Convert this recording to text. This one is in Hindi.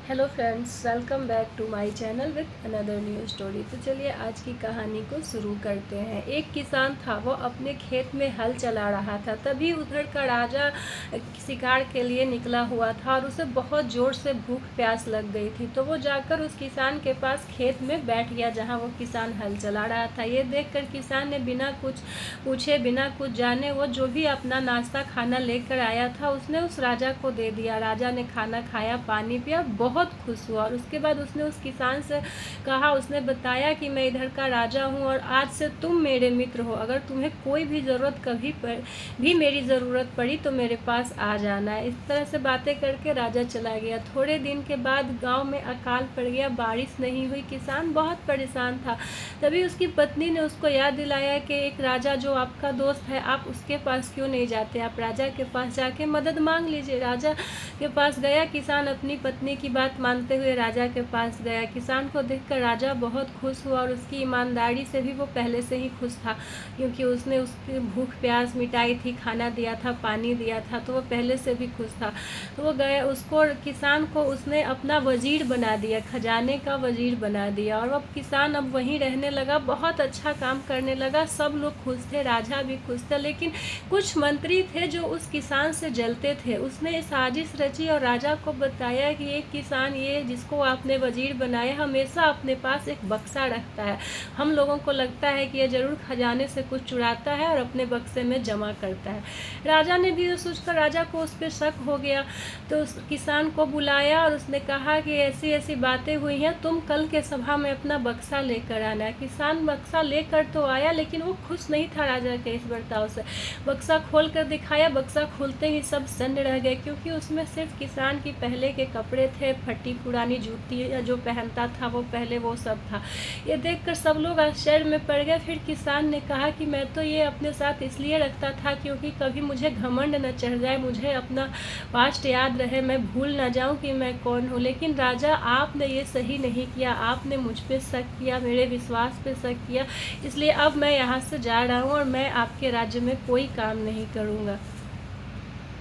Hello friends, welcome back to my channel with another new story. तो चलिए आज की कहानी को शुरू करते हैं। एक किसान था, वो अपने खेत में हल चला रहा था। तभी उधर का राजा शिकार के लिए निकला हुआ था और उसे बहुत ज़ोर से भूख प्यास लग गई थी। तो वो जाकर उस किसान के पास खेत में बैठ गया जहाँ वो किसान हल चला रहा था। ये देखकर किसान ने बिना कुछ पूछे, बिना कुछ जाने, वो जो भी अपना नाश्ता खाना लेकर आया था उसने उस राजा को दे दिया। राजा ने खाना खाया, पानी पिया, बहुत खुश हुआ और उसके बाद उसने उस किसान से कहा, उसने बताया कि मैं इधर का राजा हूँ और आज से तुम मेरे मित्र हो। अगर तुम्हें कोई भी ज़रूरत कभी भी मेरी ज़रूरत पड़ी तो मेरे पास आ जाना है। इस तरह से बातें करके राजा चला गया। थोड़े दिन के बाद गांव में अकाल पड़ गया, बारिश नहीं हुई। किसान बहुत परेशान था। तभी उसकी पत्नी ने उसको याद दिलाया कि एक राजा जो आपका दोस्त है, आप उसके पास क्यों नहीं जाते, आप राजा के पास जाके मदद मांग लीजिए। राजा के पास गया किसान, अपनी पत्नी की बात मानते हुए राजा के पास गया। किसान को देखकर राजा बहुत खुश हुआ और उसकी ईमानदारी से भी वो पहले से ही खुश था, क्योंकि उसने उसकी भूख प्यास मिटाई थी, खाना दिया था, पानी दिया था, तो वो पहले से भी खुश था। तो वो गए, उसको किसान को उसने अपना वजीर बना दिया, खजाने का वजीर बना दिया। और अब किसान अब वहीं रहने लगा, बहुत अच्छा काम करने लगा। सब लोग खुश थे, राजा भी खुश था। लेकिन कुछ मंत्री थे जो उस किसान से जलते थे। उसने साजिश रची और राजा को बताया कि एक किसान, ये जिसको आपने वजीर बनाया, हमेशा अपने पास एक बक्सा रखता है। हम लोगों को लगता है कि यह जरूर खजाने से कुछ चुराता है और अपने बक्से में जमा करता है। राजा ने भी ये सोचकर, राजा को उस पर शक हो गया, तो उस किसान को बुलाया और उसने कहा कि ऐसी ऐसी बातें हुई हैं, तुम कल के सभा में अपना बक्सा लेकर आना। किसान बक्सा लेकर तो आया, लेकिन वो खुश नहीं था राजा के इस बर्ताव से। बक्सा खोल कर दिखाया, बक्सा खोलते ही सब सन्न रह गए, क्योंकि उसमें सिर्फ किसान की पहले के कपड़े थे, फटी पुरानी जूती जो पहनता था वो पहले, वो सब था। ये देखकर सब लोग आश्चर्य में पड़ गए। फिर किसान ने कहा कि मैं तो ये अपने साथ इसलिए रखता था क्योंकि कभी मुझे घमंड न चढ़ जाए, मुझे अपना पास्ट याद रहे, मैं भूल न जाऊं कि मैं कौन हूँ। लेकिन राजा, आपने ये सही नहीं किया, आपने मुझ पे शक किया, मेरे विश्वास पे शक किया, इसलिए अब मैं यहाँ से जा रहा हूँ और मैं आपके राज्य में कोई काम नहीं करूँगा।